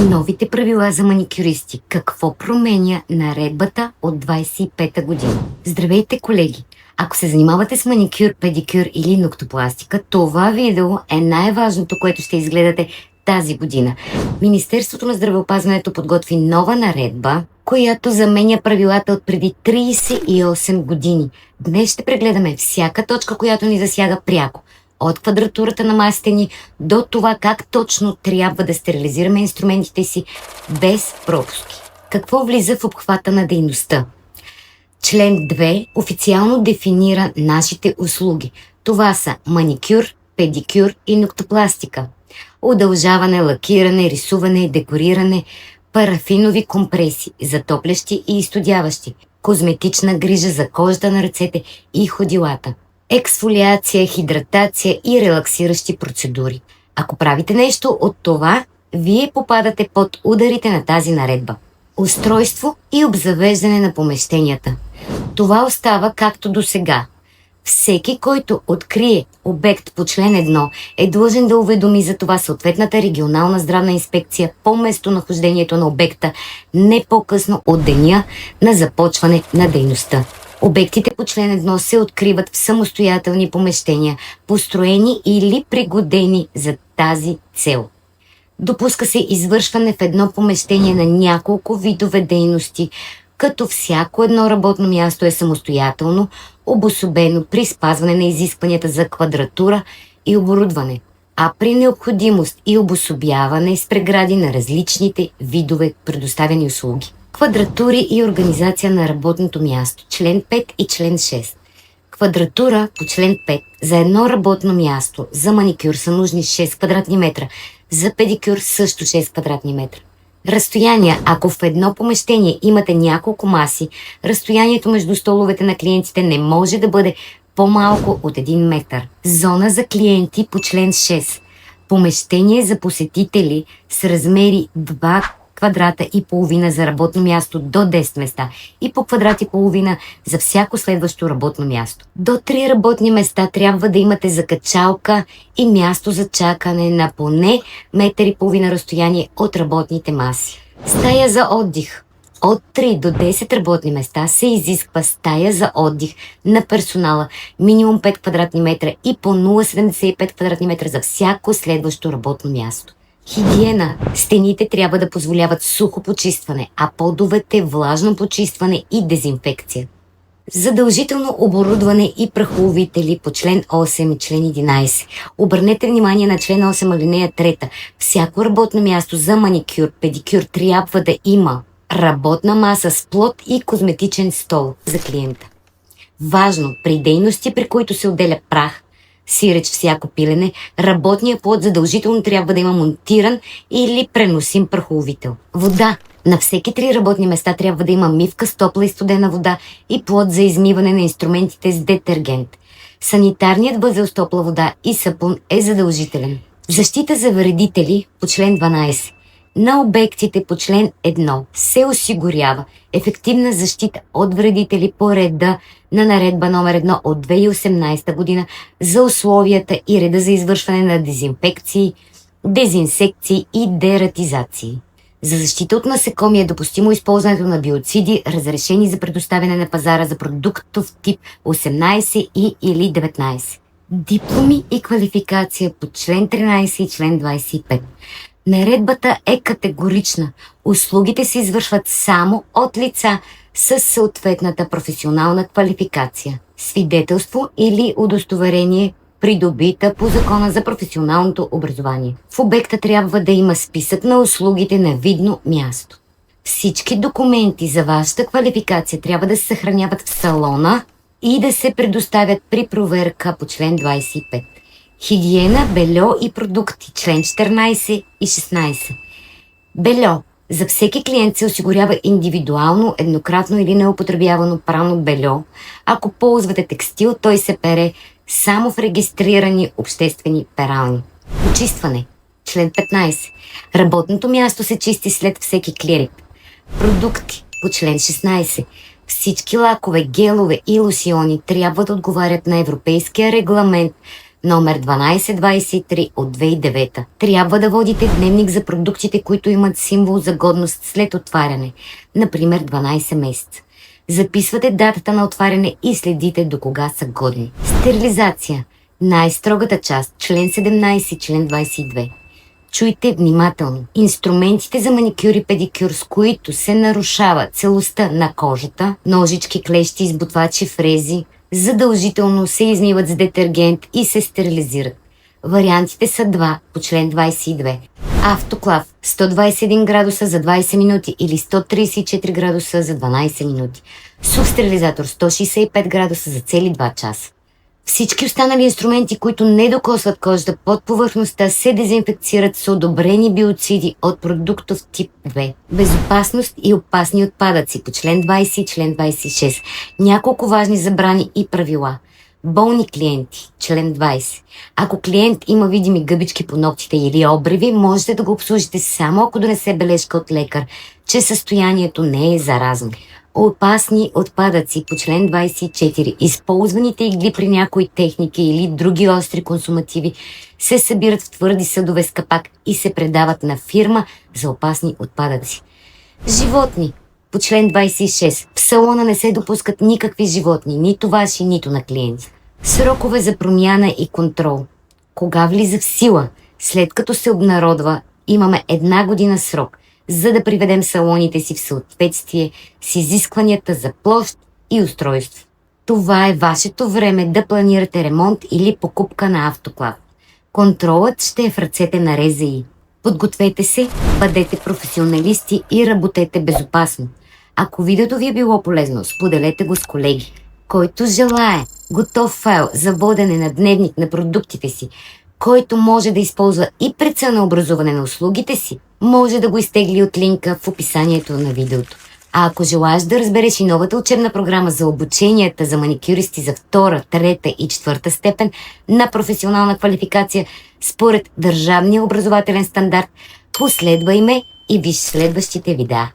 Новите правила за маникюристи. Какво променя наредбата от 25-та година? Здравейте, колеги! Ако се занимавате с маникюр, педикюр или ноктопластика, това видео е най-важното, което ще изгледате тази година. Министерството на здравеопазването подготви нова наредба, която заменя правилата от преди 38 години. Днес ще прегледаме всяка точка, която ни засяга пряко. От квадратурата на масите ни до това как точно трябва да стерилизираме инструментите си без пропуски. Какво влиза в обхвата на дейността? Член 2 официално дефинира нашите услуги. Това са маникюр, педикюр и ноктопластика. Удължаване, лакиране, рисуване, декориране, парафинови компреси, затоплящи и изстудяващи, козметична грижа за кожата на ръцете и ходилата, ексфолиация, хидратация и релаксиращи процедури. Ако правите нещо от това, вие попадате под ударите на тази наредба. Устройство и обзавеждане на помещенията. Това остава както до сега. Всеки, който открие обект по член 1, е длъжен да уведоми за това съответната регионална здравна инспекция по местонахождението на обекта не по-късно от деня на започване на дейността. Обектите по член 1 се откриват в самостоятелни помещения, построени или пригодени за тази цел. Допуска се извършване в едно помещение на няколко видове дейности, като всяко едно работно място е самостоятелно, обособено при спазване на изискванията за квадратура и оборудване, а при необходимост и обособяване с прегради на различните видове предоставени услуги. Квадратури и организация на работното място. Член 5 и член 6. Квадратура по член 5. За едно работно място за маникюр са нужни 6 квадратни метра, за педикюр също 6 квадратни метра. Разстояние. Ако в едно помещение имате няколко маси, разстоянието между столовете на клиентите не може да бъде по-малко от 1 метър. Зона за клиенти по член 6. Помещение за посетители с размери 2 квадрата и половина за работно място до 10 места и по квадрат и половина за всяко следващо работно място. До 3 работни места трябва да имате закачалка и място за чакане на поне 1,5 метра разстояние от работните маси. Стая за отдих. От 3 до 10 работни места се изисква стая за отдих на персонала минимум 5 квадратни метра и по 0,75 квадратни метра за всяко следващо работно място. Хигиена. Стените трябва да позволяват сухо почистване, а подовете влажно почистване и дезинфекция. Задължително оборудване и прахоуловители по член 8 и член 11. Обърнете внимание на член 8 алинея 3. Всяко работно място за маникюр, педикюр трябва да има работна маса с плод и козметичен стол за клиента. Важно, при дейности, при които се отделя прах, сиреч, всяко пилене, работният плод задължително трябва да има монтиран или преносим прахоуловител. Вода. На всеки 3 работни места трябва да има мивка с топла и студена вода и плод за измиване на инструментите с детергент. Санитарният възел с топла вода и сапун е задължителен. Защита за вредители по член 12. На обектите по член 1 се осигурява ефективна защита от вредители по реда на наредба номер 1 от 2018 година за условията и реда за извършване на дезинфекции, дезинсекции и дератизации. За защита от насекоми е допустимо използването на биоциди, разрешени за предоставяне на пазара за продуктов тип 18 и или 19. Дипломи и квалификация по член 13 и член 25. Наредбата е категорична. Услугите се извършват само от лица с съответната професионална квалификация, свидетелство или удостоверение, придобита по Закона за професионалното образование. В обекта трябва да има списък на услугите на видно място. Всички документи за вашата квалификация трябва да се съхраняват в салона и да се предоставят при проверка по член 25. Хигиена, бельо и продукти, член 14 и 16. Бельо. За всеки клиент се осигурява индивидуално, еднократно или неупотребявано прано бельо. Ако ползвате текстил, той се пере само в регистрирани обществени перални. Почистване. Член 15. Работното място се чисти след всеки клирик. Продукти. По член 16. Всички лакове, гелове и лосиони трябва да отговарят на европейския регламент номер 1223 от 2009. Трябва да водите дневник за продуктите, които имат символ за годност след отваряне, например 12 месеца. Записвате датата на отваряне и следите до кога са годни. Стерилизация. Най-строгата част, член 17 и член 22. Чуйте внимателно. Инструментите за маникюр и педикюр, с които се нарушава целостта на кожата, ножички, клещи, избутвачи, фрези, задължително се измиват с детергент и се стерилизират. Вариантите са два по член 22. Автоклав 121 градуса за 20 минути или 134 градуса за 12 минути. Сух стерилизатор 165 градуса за цели 2 часа. Всички останали инструменти, които не докосват кожата под повърхността, се дезинфекцират с одобрени биоциди от продуктов тип 2. Безопасност и опасни отпадъци по член 20 и член 26. Няколко важни забрани и правила. Болни клиенти, член 20. Ако клиент има видими гъбички по ногтите или обриви, можете да го обслужите само ако донесе бележка от лекар, че състоянието не е заразно. Опасни отпадъци по член 24. Използваните игли при някои техники или други остри консумативи се събират в твърди съдове с капак и се предават на фирма за опасни отпадъци. Животни по член 26. В салона не се допускат никакви животни, нито ваши, нито на клиенти. Срокове за промяна и контрол. Кога влиза в сила? След като се обнародва, имаме 1 година срок, за да приведем салоните си в съответствие с изискванията за площ и устройство. Това е вашето време да планирате ремонт или покупка на автоклав. Контролът ще е в ръцете на РЗИ. Подгответе се, бъдете професионалисти и работете безопасно. Ако видеото ви е било полезно, споделете го с колеги. Който желае готов файл за водене на дневник на продуктите си, който може да използва и при ценообразуване на услугите си, може да го изтегли от линка в описанието на видеото. А ако желаеш да разбереш и новата учебна програма за обученията за маникюристи за 2, 3 и 4 степен на професионална квалификация според Държавния образователен стандарт, последвай ме и виж следващите видеа.